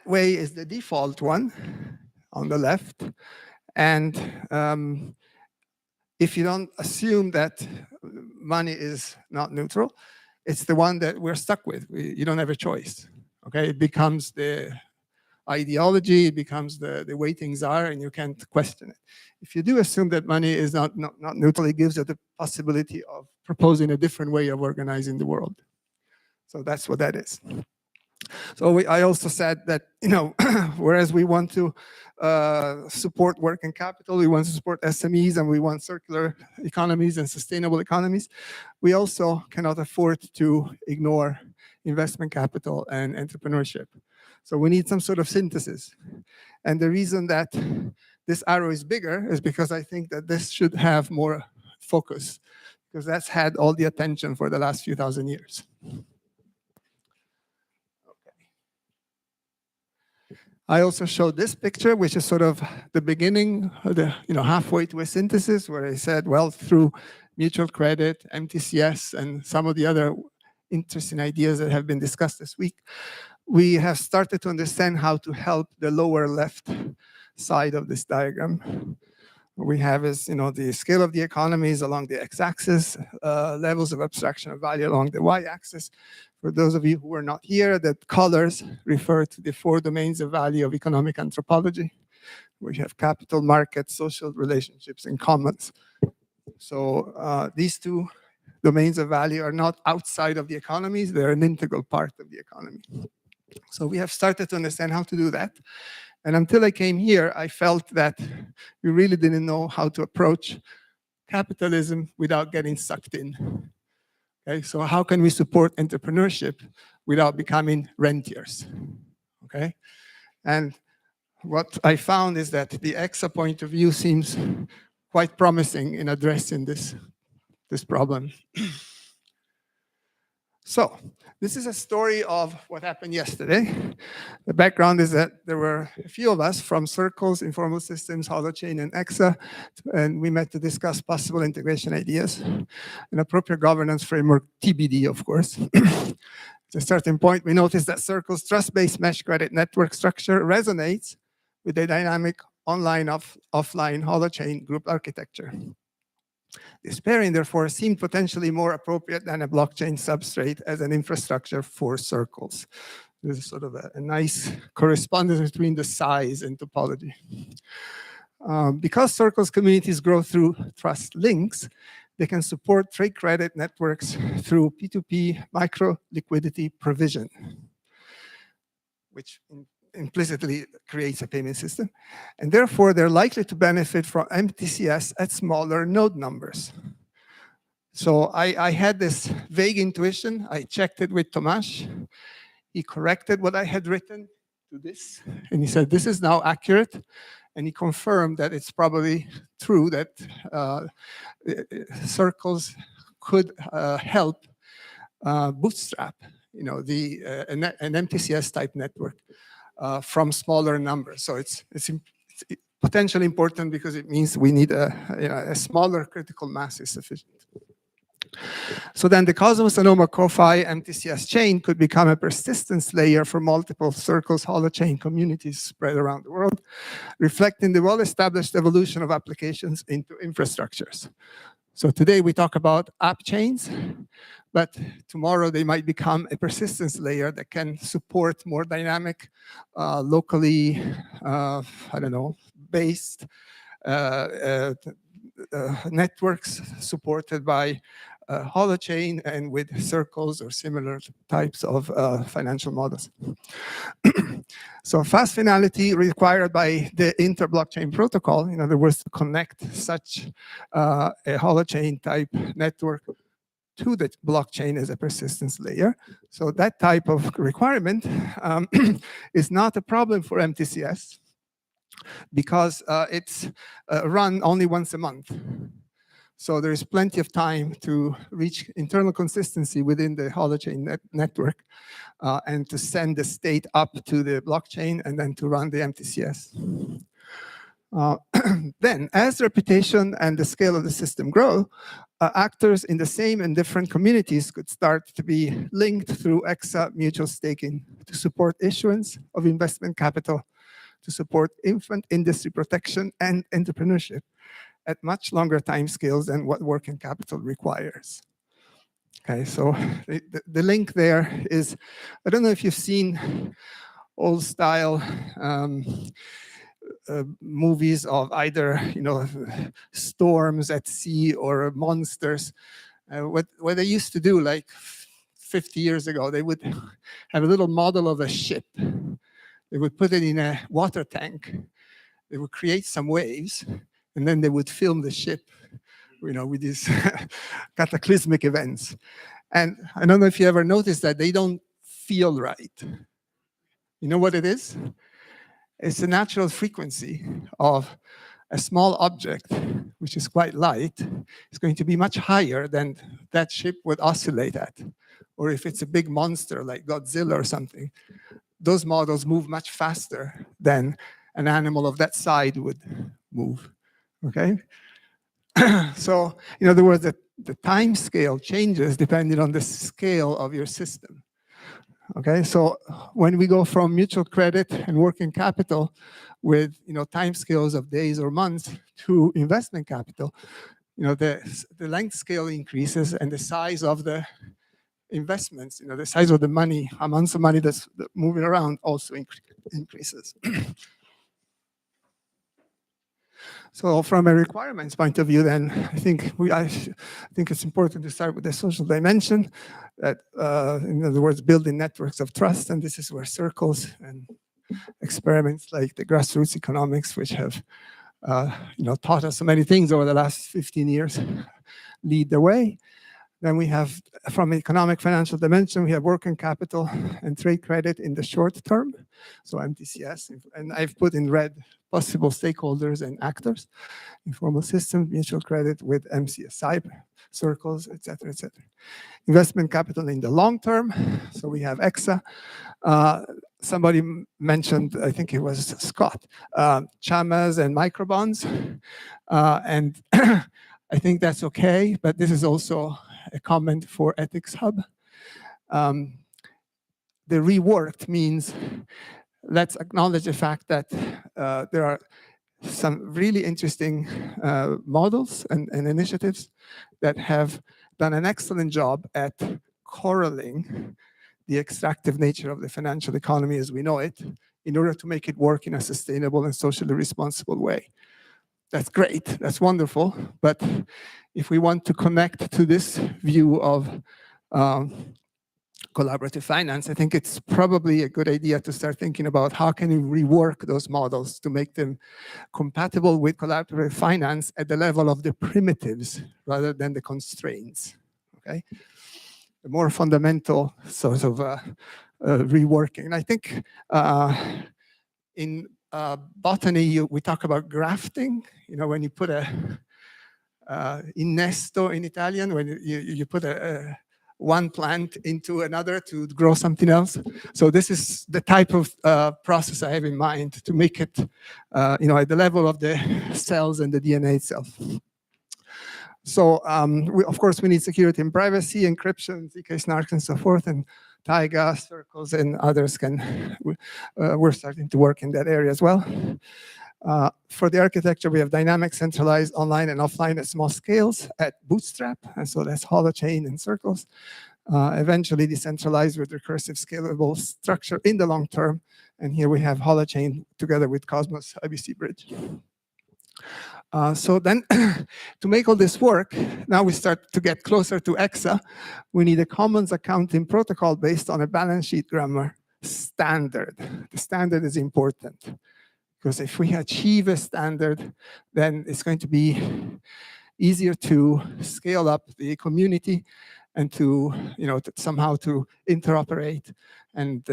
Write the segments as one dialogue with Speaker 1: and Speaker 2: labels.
Speaker 1: way is the default one on the left. And if you don't assume that money is not neutral, it's the one that we're stuck with. You don't have a choice. Okay, it becomes the ideology, it becomes the way things are, and you can't question it. If you do assume that money is not neutral, it gives you the possibility of proposing a different way of organizing the world. So that's what that is. So I also said that, whereas we want to support working capital, we want to support SMEs, and we want circular economies and sustainable economies, we also cannot afford to ignore investment capital and entrepreneurship. So we need some sort of synthesis. And the reason that this arrow is bigger is because I think that this should have more focus, because that's had all the attention for the last few thousand years. I also showed this picture, which is sort of the beginning, halfway to a synthesis, where I said, well, through mutual credit, MTCS, and some of the other interesting ideas that have been discussed this week, we have started to understand how to help the lower left side of this diagram. What we have is, the scale of the economies along the x-axis, levels of abstraction of value along the y-axis. For those of you who are not here, the colors refer to the 4 domains of value of economic anthropology. We have capital, market, social relationships, and commons. So these 2 domains of value are not outside of the economies, they're an integral part of the economy. So we have started to understand how to do that. And until I came here, I felt that we really didn't know how to approach capitalism without getting sucked in. Okay, so how can we support entrepreneurship without becoming rentiers? Okay, and what I found is that the EXA point of view seems quite promising in addressing this problem. So this is a story of what happened yesterday. The background is that there were a few of us from Circles, Informal Systems, Holochain, and EXA, and we met to discuss possible integration ideas. An appropriate governance framework, TBD, of course. At a certain point, we noticed that Circles' trust-based mesh credit network structure resonates with the dynamic online offline holochain group architecture. This pairing, therefore, seemed potentially more appropriate than a blockchain substrate as an infrastructure for Circles. There's sort of a nice correspondence between the size and topology. Because Circles communities grow through trust links, they can support trade credit networks through P2P micro liquidity provision, which implicitly creates a payment system. And therefore, they're likely to benefit from MTCS at smaller node numbers. So I had this vague intuition. I checked it with Tomasz. He corrected what I had written to this. And he said, this is now accurate. And he confirmed that it's probably true that Circles could help bootstrap, an MTCS type network. From smaller numbers. So it's potentially important because it means we need a smaller critical mass is sufficient. So then the Cosmos Anoma CoFi MTCS chain could become a persistence layer for multiple Circles holochain communities spread around the world, reflecting the well-established evolution of applications into infrastructures. So today we talk about app chains, but tomorrow they might become a persistence layer that can support more dynamic, locally, based networks supported by holochain and with Circles or similar types of financial models. So fast finality required by the inter-blockchain protocol, in other words, to connect such a holochain type network to the blockchain as a persistence layer. So that type of requirement is not a problem for MTCS because it's run only once a month. So there is plenty of time to reach internal consistency within the holochain network and to send the state up to the blockchain and then to run the MTCS. Then, as the reputation and the scale of the system grow, actors in the same and different communities could start to be linked through EXA mutual staking to support issuance of investment capital, to support infant industry protection and entrepreneurship at much longer timescales than what working capital requires. Okay, so the link there is, I don't know if you've seen old style movies of either storms at sea or monsters. What they used to do, like 50 years ago, they would have a little model of a ship. They would put it in a water tank. They would create some waves, and then they would film the ship, with these cataclysmic events. And I don't know if you ever noticed that they don't feel right. You know what it is? It's the natural frequency of a small object, which is quite light, is going to be much higher than that ship would oscillate at. Or if it's a big monster like Godzilla or something, those models move much faster than an animal of that size would move, okay? So, in other words, the time scale changes depending on the scale of your system. Okay, so when we go from mutual credit and working capital with time scales of days or months to investment capital, the length scale increases and the size of the investments, the size of the money, amounts of money that's moving around also increases. So from a requirements point of view, then I think it's important to start with the social dimension. That, in other words, building networks of trust, and this is where circles and experiments like the grassroots economics, which have taught us so many things over the last 15 years, lead the way. Then we have, from economic financial dimension, we have working capital and trade credit in the short term, so MTCS, and I've put in red possible stakeholders and actors, informal system, mutual credit with MCSI circles, etc., etc. Investment capital in the long term, so we have EXA. Somebody mentioned, I think it was Scott, CHAMAs and microbonds, and I think that's okay, but this is also a comment for Ethics Hub. The reworked means let's acknowledge the fact that there are some really interesting models and initiatives that have done an excellent job at correlating the extractive nature of the financial economy as we know it in order to make it work in a sustainable and socially responsible way. That's great, that's wonderful, but if we want to connect to this view of collaborative finance, I think it's probably a good idea to start thinking about how can we rework those models to make them compatible with collaborative finance at the level of the primitives rather than the constraints, okay? The more fundamental sort of reworking. And I think in botany, we talk about grafting, when you put a innesto in Italian, when you put one plant into another to grow something else. So this is the type of process I have in mind to make it, at the level of the cells and the DNA itself. So of course we need security and privacy, encryption, ZK snarks and so forth, and Taiga, circles, and others we're starting to work in that area as well. For the architecture, we have dynamic, centralized, online and offline at small scales at Bootstrap, and so that's holochain and circles. Eventually decentralized with recursive scalable structure in the long term, and here we have holochain together with Cosmos IBC Bridge. So then, to make all this work, now we start to get closer to EXA. We need a commons accounting protocol based on a balance sheet grammar standard. The standard is important, because if we achieve a standard, then it's going to be easier to scale up the community and to, somehow to interoperate and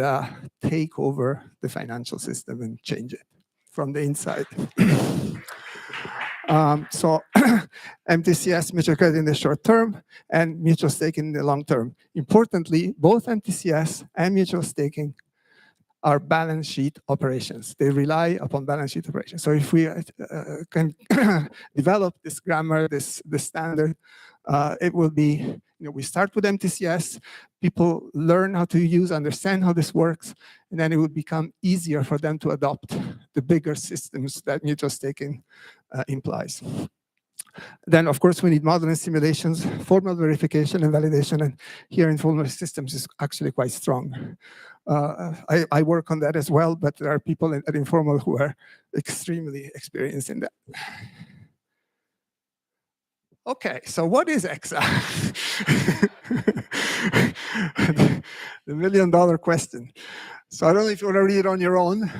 Speaker 1: take over the financial system and change it from the inside. So MTCS, mutual credit in the short term, and mutual staking in the long term. Importantly, both MTCS and mutual staking are balance sheet operations. They rely upon balance sheet operations. So if we can develop this grammar, this standard, it will be, we start with MTCS, people learn how to use, understand how this works, and then it would become easier for them to adopt the bigger systems that mutual staking implies. Then, of course, we need modeling simulations, formal verification and validation, and here informal systems is actually quite strong. I work on that as well, but there are people at Informal who are extremely experienced in that. Okay, so what is EXA? The million-dollar question. So I don't know if you want to read it on your own,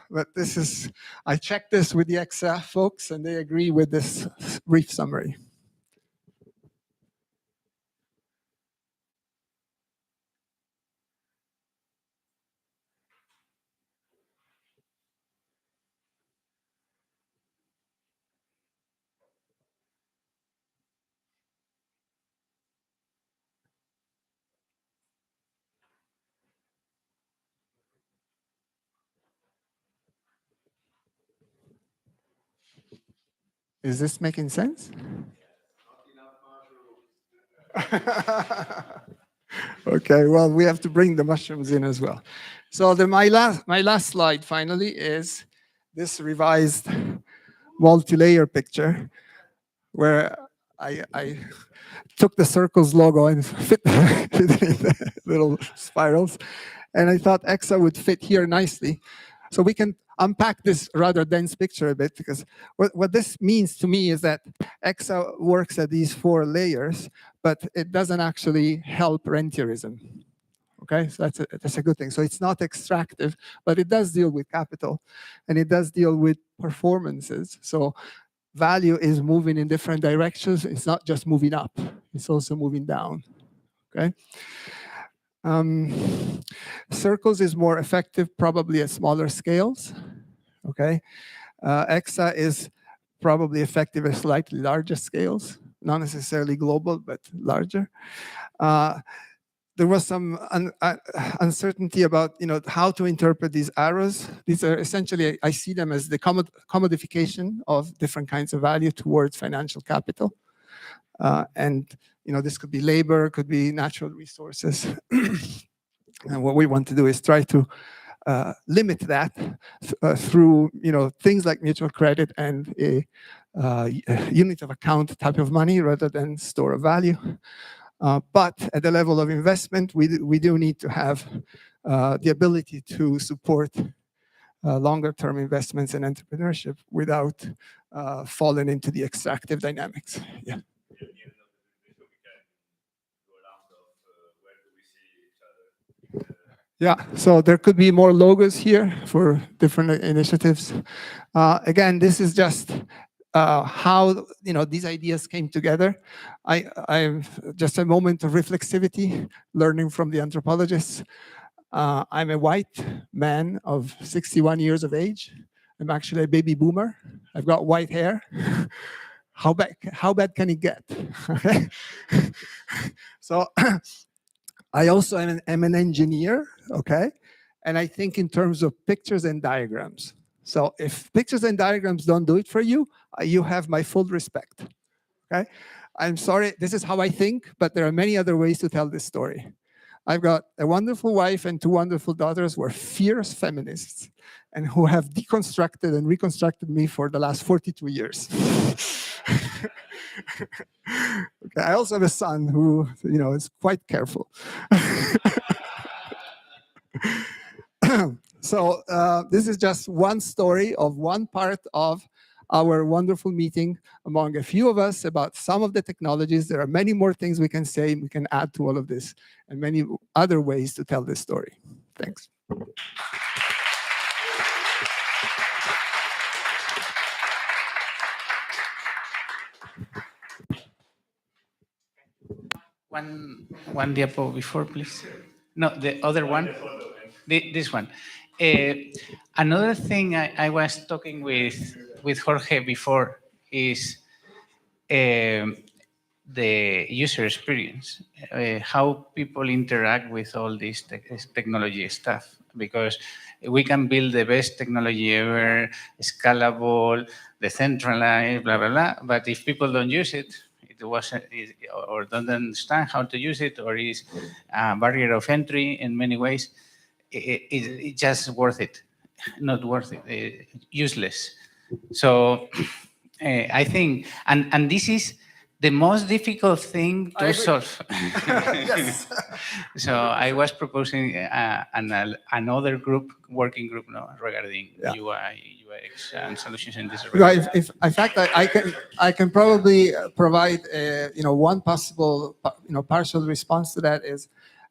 Speaker 1: but this is, I checked this with the EXA folks, and they agree with this brief summary. Is this making sense? Okay, well, we have to bring the mushrooms in as well. So my last slide finally is this revised multi-layer picture where I took the circles logo and fit it in the little spirals. And I thought EXA would fit here nicely. So we can unpack this rather dense picture a bit, because what this means to me is that EXA works at these 4 layers, but it doesn't actually help rentierism. Okay, so that's a good thing. So it's not extractive, but it does deal with capital, and it does deal with performances. So value is moving in different directions. It's not just moving up, it's also moving down. Okay. Circles is more effective, probably at smaller scales. Okay. EXA is probably effective at slightly larger scales, not necessarily global, but larger. There was some uncertainty about how to interpret these arrows. These are essentially, I see them as the commodification of different kinds of value towards financial capital. And this could be labor, could be natural resources. And what we want to do is try to limit that through things like mutual credit and a unit of account type of money rather than store of value. But at the level of investment, we do need to have the ability to support longer-term investments and entrepreneurship without falling into the extractive dynamics. Yeah. Yeah, so there could be more logos here for different initiatives. Again, this is just how these ideas came together. I've just a moment of reflexivity, learning from the anthropologists. I'm a white man of 61 years of age. I'm actually a baby boomer. I've got white hair. How bad can it get? So I also am an engineer, okay? And I think in terms of pictures and diagrams. So if pictures and diagrams don't do it for you, you have my full respect, okay? I'm sorry, this is how I think, but there are many other ways to tell this story. I've got a wonderful wife and 2 wonderful daughters who are fierce feminists and who have deconstructed and reconstructed me for the last 42 years. Okay, I also have a son who, is quite careful. So this is just one story of one part of our wonderful meeting among a few of us about some of the technologies. There are many more things we can say, we can add to all of this, and many other ways to tell this story. Thanks.
Speaker 2: One diapo before, please. No, the other one. This one. Another thing I was talking with Jorge before is the user experience, how people interact with all this technology stuff. Because we can build the best technology ever, scalable, decentralized, blah, blah, blah. But if people don't use it, or don't understand how to use it, or is a barrier of entry in many ways, it's just worth it, not worth it, useless. So I think, and this is the most difficult thing to solve.
Speaker 1: Yes.
Speaker 2: So I was proposing another working group, regarding UI, UX, and solutions in this regard.
Speaker 1: Right. In fact, I can probably provide one possible partial response to that is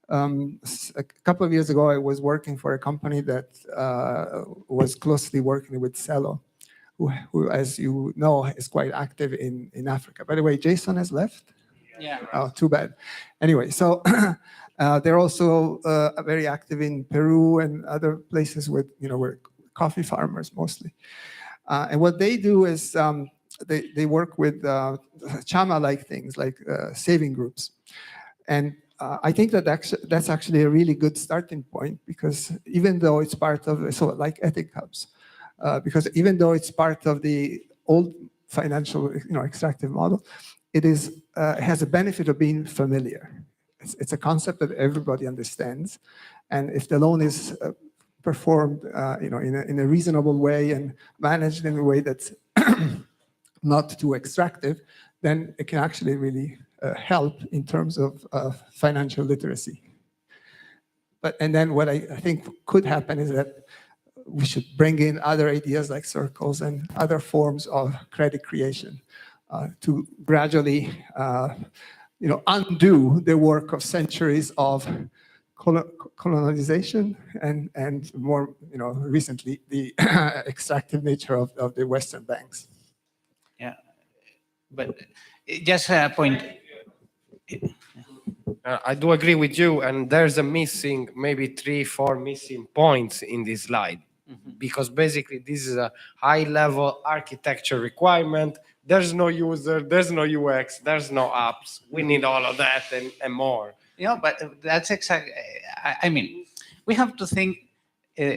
Speaker 1: a couple of years ago I was working for a company that was closely working with Cello, who, as you know, is quite active in Africa. By the way, Jason has left.
Speaker 2: Yeah.
Speaker 1: Oh, too bad. Anyway, so they're also very active in Peru and other places with we're coffee farmers mostly. And what they do is they work with chama-like things like saving groups. And I think that that's actually a really good starting point, because even though it's part of, so like ethic hubs, because even though it's part of the old financial extractive model, it has a benefit of being familiar. It's a concept that everybody understands. And if the loan is performed in a reasonable way and managed in a way that's not too extractive, then it can actually really help in terms of financial literacy. And then what I think could happen is that we should bring in other ideas like circles and other forms of credit creation to gradually undo the work of centuries of colonization and more recently the extractive nature of the Western banks.
Speaker 2: Yeah, but just a point.
Speaker 3: I do agree with you, and there's maybe 3-4 missing points in this slide, because basically this is a high-level architecture requirement. There's no user, there's no UX, there's no apps. We need all of that and more.
Speaker 2: But that's exactly. I mean, we have to think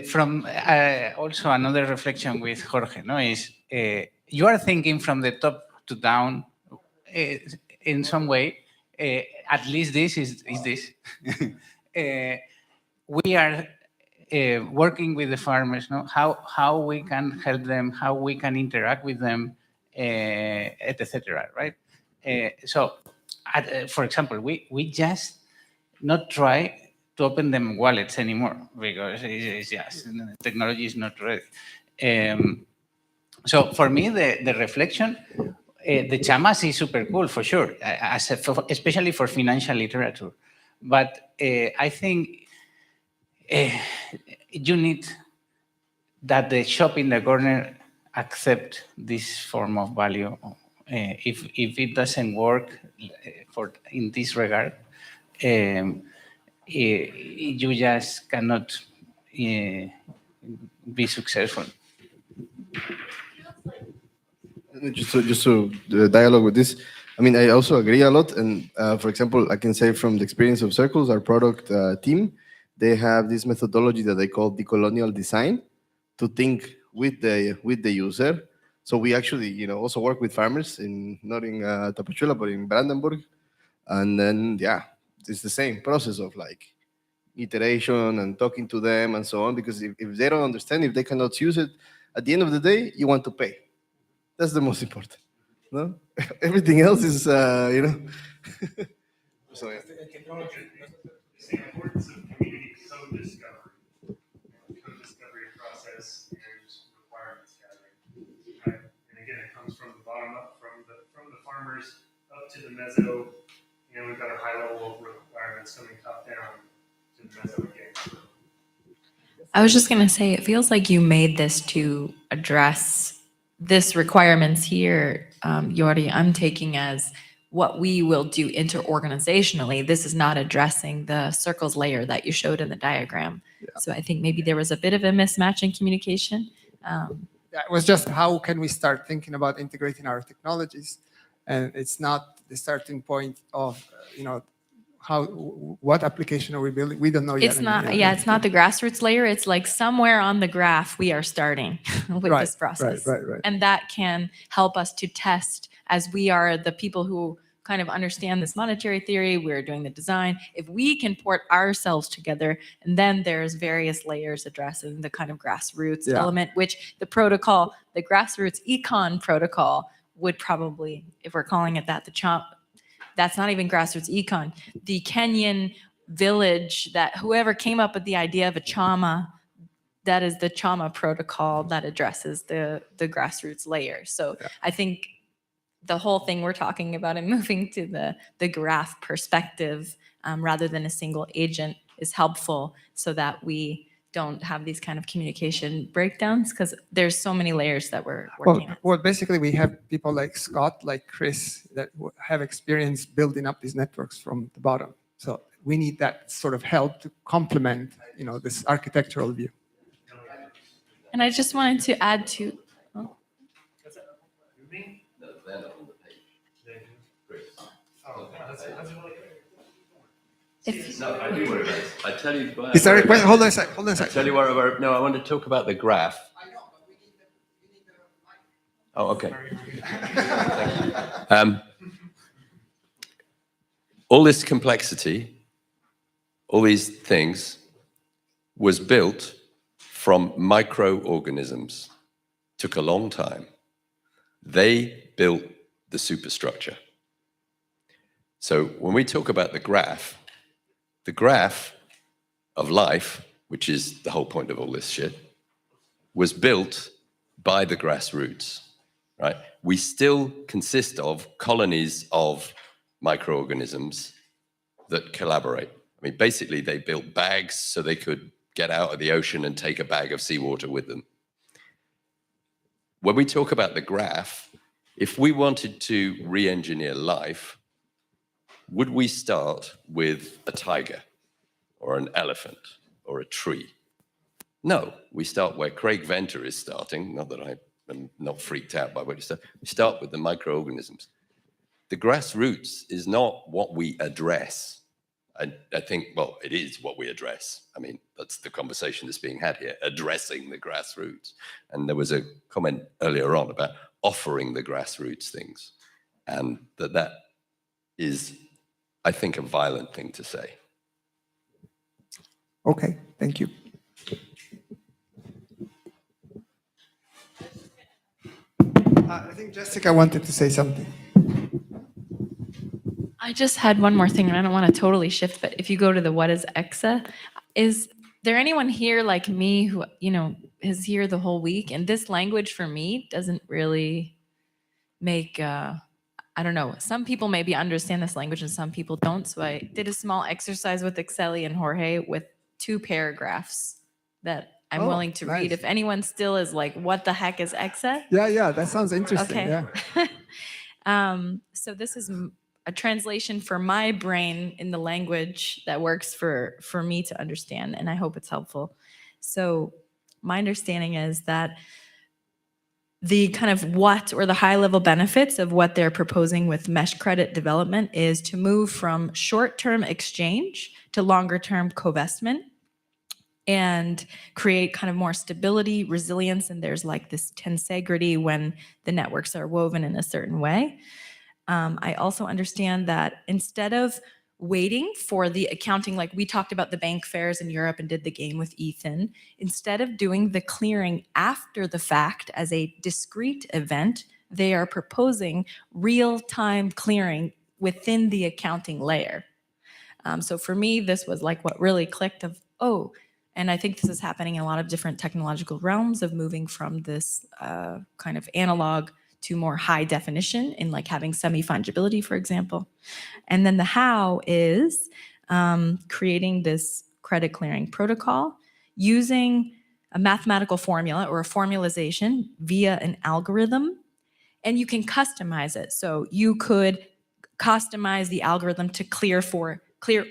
Speaker 2: from also another reflection with Jorge. Is you are thinking from the top to down in some way. At least this is this. We are working with the farmers. How we can help them, how we can interact with them, etc. Right. So, for example, we just not try to open them wallets anymore, because it's just technology is not ready. So for me, the reflection, the chamas is super cool for sure, especially for financial literature. But I think you need that the shop in the corner accept this form of value. If it doesn't work in this regard, you just cannot be successful.
Speaker 4: Just to dialogue with this, I mean, I also agree a lot. And for example, I can say from the experience of Circles, our product team, they have this methodology that they call decolonial design, to think with the user. So we actually, also work with farmers not in Tapachula, but in Brandenburg. And then, yeah, it's the same process of like iteration and talking to them and so on. Because if they don't understand, if they cannot use it, at the end of the day, you want to pay. That's the most important. No, everything else is, So yeah.
Speaker 5: The importance of community co-discovery, co-discovery process and requirements gathering. Right? And again, it comes from the bottom up, from the farmers up to the meso. We've got a high level of requirements coming top down to the meso again.
Speaker 6: I was just going to say, it feels like you made this to address this requirements here, Yori, I'm taking as what we will do interorganizationally. This is not addressing the circles layer that you showed in the diagram. Yeah. So I think maybe there was a bit of a mismatch in communication.
Speaker 1: It was just how can we start thinking about integrating our technologies, and it's not the starting point of what application are we building? We don't know yet.
Speaker 6: It's not, yeah, it's not the grassroots layer. It's like somewhere on the graph we are starting with
Speaker 1: Right,
Speaker 6: this process.
Speaker 1: right.
Speaker 6: And that can help us to test, as we are the people who kind of understand this monetary theory, we're doing the design. If we can port ourselves together, and then there's various layers addressing the kind of grassroots
Speaker 1: Yeah.
Speaker 6: element, which the protocol, the grassroots econ protocol would probably, if we're calling it that, that's not even grassroots econ. The Kenyan village that whoever came up with the idea of a chama, that is the chama protocol that addresses the grassroots layer. So I think the whole thing we're talking about and moving to the graph perspective rather than a single agent is helpful so that we don't have these kind of communication breakdowns, because there's so many layers that we're working at.
Speaker 1: Well, basically, we have people like Scott, like Chris, that have experience building up these networks from the bottom. So we need that sort of help to complement, this architectural view.
Speaker 6: And I just wanted to add to. Oh. If,
Speaker 7: No, I do worry about it. I tell you.
Speaker 1: Is there a question? Hold on a sec.
Speaker 7: I tell you what. No, I want to talk about the graph. Oh, okay. Thank you. All this complexity, all these things, was built from microorganisms. Took a long time. They built the superstructure. So when we talk about the graph of life, which is the whole point of all this shit, was built by the grassroots, right? We still consist of colonies of microorganisms that collaborate. I mean, basically, they built bags so they could get out of the ocean and take a bag of seawater with them. When we talk about the graph, if we wanted to re-engineer life, would we start with a tiger or an elephant or a tree? No, we start where Craig Venter is starting. Not that I am not freaked out by what you said. We start with the microorganisms. The grassroots is not what we address. I think, well, it is what we address. I mean, that's the conversation that's being had here, addressing the grassroots. And there was a comment earlier on about offering the grassroots things. And that is, I think, a violent thing to say.
Speaker 1: Okay, thank you. I think Jessica wanted to say something.
Speaker 6: I just had one more thing, and I don't want to totally shift, but if you go to the what is EXA, is there anyone here like me who, is here the whole week? And this language for me doesn't really make, I don't know, some people maybe understand this language and some people don't. So I did a small exercise with Exceli and Jorge with 2 paragraphs that I'm willing to read.
Speaker 1: Nice.
Speaker 6: If anyone still is like, what the heck is EXA?
Speaker 1: Yeah, that sounds interesting.
Speaker 6: Okay.
Speaker 1: Yeah.
Speaker 6: So this is a translation for my brain in the language that works for me to understand, and I hope it's helpful. So my understanding is that the kind of what or the high level benefits of what they're proposing with mesh credit development is to move from short-term exchange to longer-term co-investment and create kind of more stability, resilience, and there's like this tensegrity when the networks are woven in a certain way. I also understand that instead of waiting for the accounting, like we talked about the bank fairs in Europe and did the game with Ethan, instead of doing the clearing after the fact as a discrete event, they are proposing real-time clearing within the accounting layer. So for me, this was like what really clicked of, oh, and I think this is happening in a lot of different technological realms of moving from this kind of analog to more high definition in like having semi-fungibility, for example. And then the how is creating this credit clearing protocol using a mathematical formula or a formalization via an algorithm, and you can customize it. So you could customize the algorithm to clear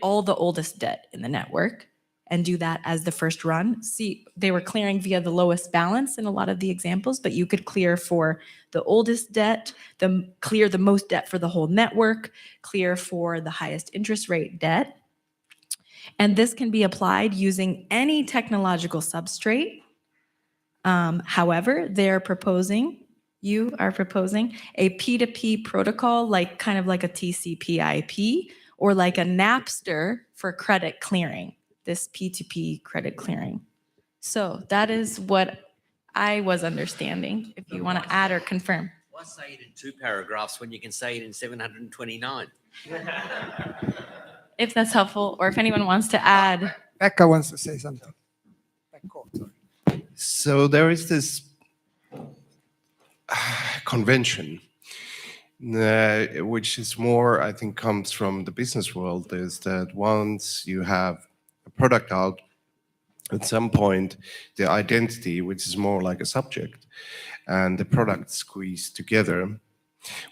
Speaker 6: all the oldest debt in the network, and do that as the first run. See, they were clearing via the lowest balance in a lot of the examples, but you could clear for the oldest debt, clear the most debt for the whole network, clear for the highest interest rate debt. And this can be applied using any technological substrate. However, you are proposing a P2P protocol, like kind of like a TCP/IP, or like a Napster for credit clearing, this P2P credit clearing. So that is what I was understanding, if you want to add or confirm.
Speaker 8: Why say it in 2 paragraphs when you can say it in 729?
Speaker 6: If that's helpful, or if anyone wants to add.
Speaker 1: Becca wants to say something.
Speaker 3: So there is this convention, which is more, I think, comes from the business world, is that once you have a product out, at some point, the identity, which is more like a subject, and the product squeeze together,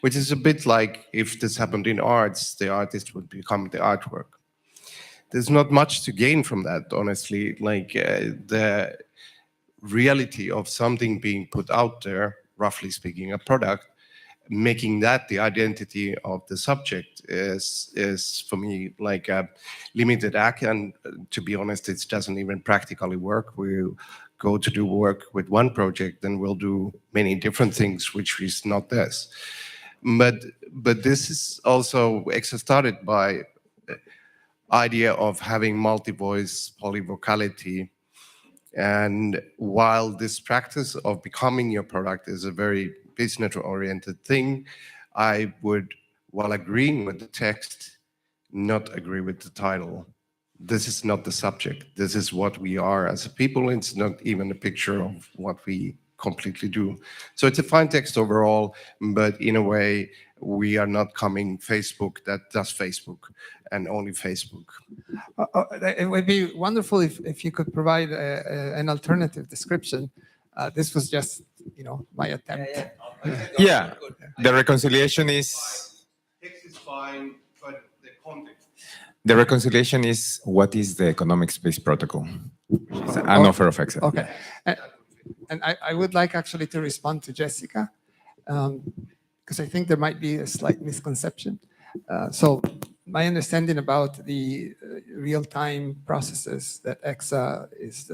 Speaker 3: which is a bit like if this happened in arts, the artist would become the artwork. There's not much to gain from that, honestly. Like the reality of something being put out there, roughly speaking, a product, making that the identity of the subject is for me like a limited act. And to be honest, it doesn't even practically work. We go to do work with one project, and we'll do many different things, which is not this. But this is also started by idea of having multi-voice, polyvocality. And while this practice of becoming your product is a very business-oriented thing, I would, while agreeing with the text, not agree with the title. This is not the subject. This is what we are as a people. It's not even a picture of what we completely do. So it's a fine text overall, but in a way, we are not coming Facebook that does Facebook and only Facebook.
Speaker 1: It would be wonderful if you could provide an alternative description. This was just, my attempt.
Speaker 9: Yeah, the reconciliation is
Speaker 3: Text is fine, but the context.
Speaker 9: the reconciliation is what is the economic space protocol? It's an offer of access.
Speaker 1: Okay. And I would like actually to respond to Jessica, because I think there might be a slight misconception. So my understanding about the real-time processes that EXA is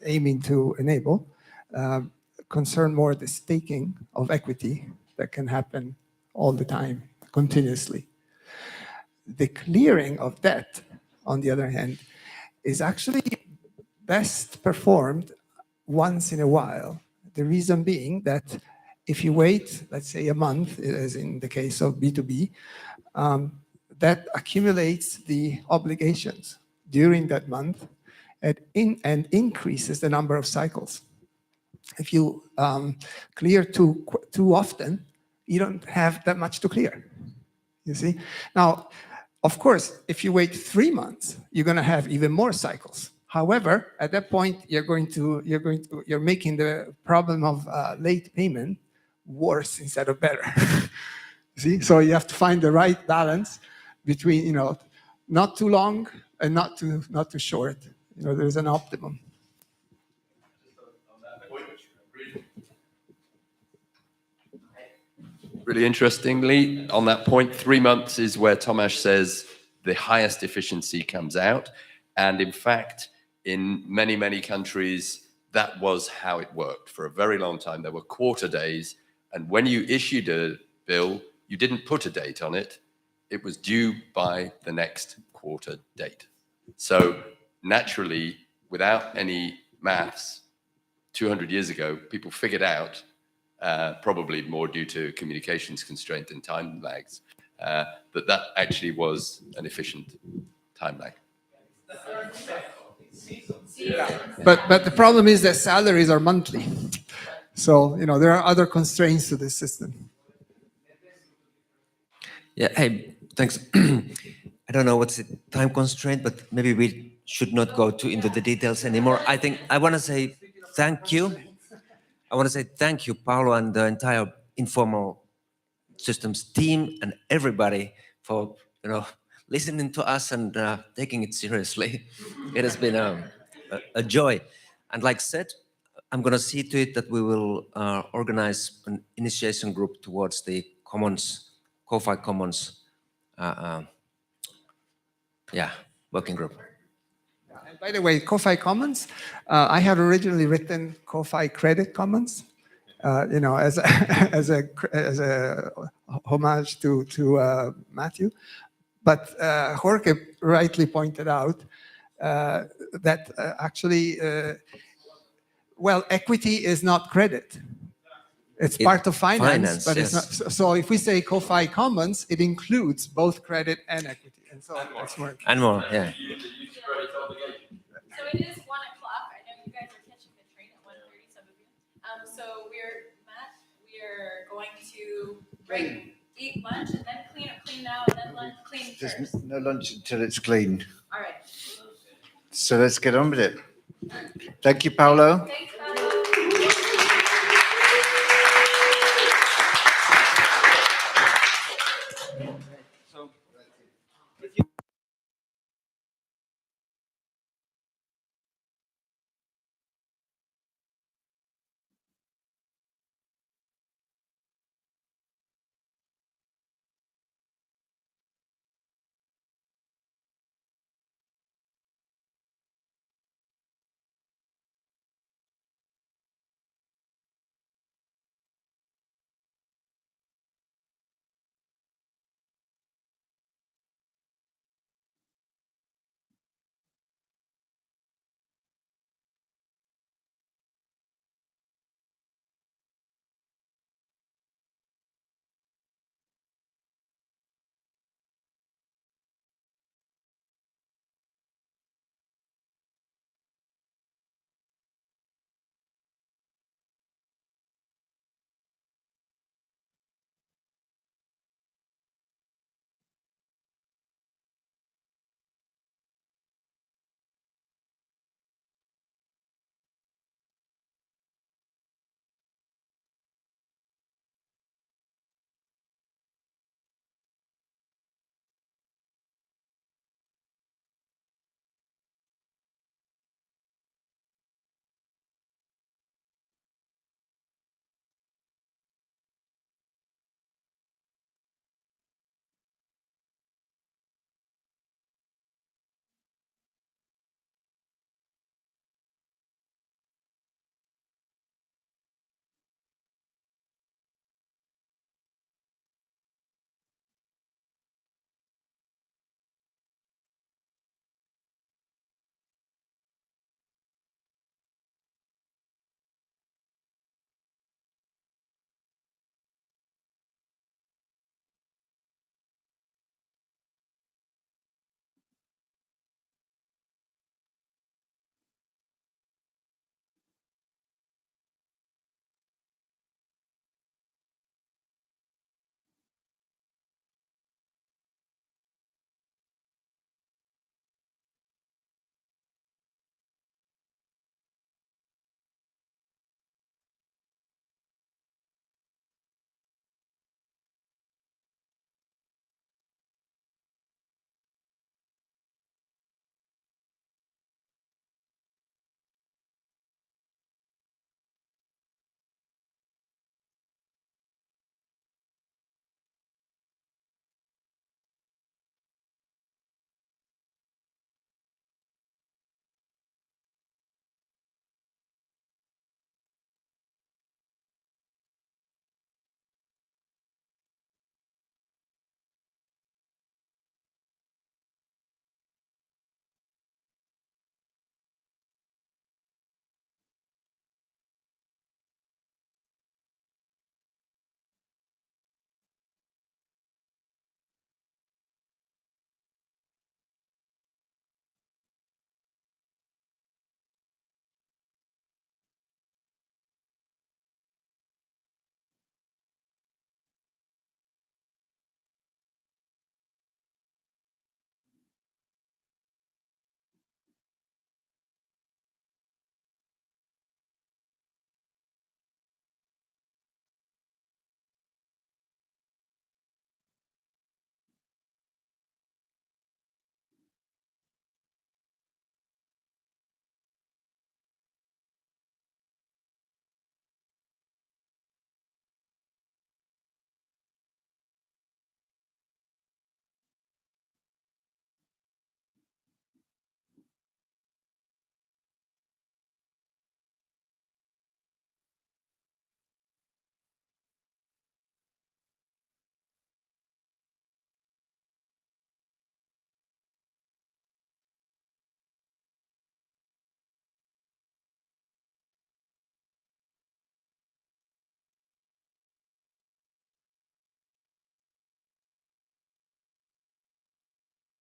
Speaker 1: aiming to enable concern more the staking of equity that can happen all the time, continuously. The clearing of debt, on the other hand, is actually best performed once in a while. The reason being that if you wait, let's say a month, as in the case of B2B, that accumulates the obligations during that month and increases the number of cycles. If you clear too often, you don't have that much to clear, you see? Now, of course, if you wait 3 months, you're going to have even more cycles. However, at that point, you're making the problem of late payment worse instead of better. See, so you have to find the right balance between, not too long and not too short. There's an optimum.
Speaker 7: Really interestingly, on that point, 3 months is where Tomasz says the highest efficiency comes out. And in fact, in many, many countries, that was how it worked. For a very long time, there were quarter days. And when you issued a bill, you didn't put a date on it. It was due by the next quarter date. So naturally, without any maths, 200 years ago, people figured out, probably more due to communications constraint and time lags, that actually was an efficient time lag.
Speaker 1: But the problem is that salaries are monthly. So, there are other constraints to this system.
Speaker 10: Yeah, hey, thanks. I don't know what's the time constraint, but maybe we should not go into the details anymore. I think I want to say thank you. I want to say thank you, Paolo, and the entire Informal Systems team and everybody for, listening to us and taking it seriously. It has been a joy. And like said, I'm going to see to it that we will organize an initiation group towards the Commons, CoFi Commons, working group.
Speaker 1: And by the way, CoFi Commons, I had originally written CoFi Credit Commons, as a homage to Matthew. But Jorge rightly pointed out that actually, equity is not credit. It's part of finance, but it's
Speaker 10: yes.
Speaker 1: not. So if we say CoFi Commons, it includes both credit and equity. And so that's more.
Speaker 10: And more, yeah.
Speaker 6: So it is 1:00. I know you guys are catching the train at 1:30, some of you. So we're going to break, eat lunch, and then clean now, and then lunch, clean first.
Speaker 11: There's no lunch until it's clean.
Speaker 6: All right.
Speaker 11: So let's get on with it. Thank you, Paolo.
Speaker 6: Thank you.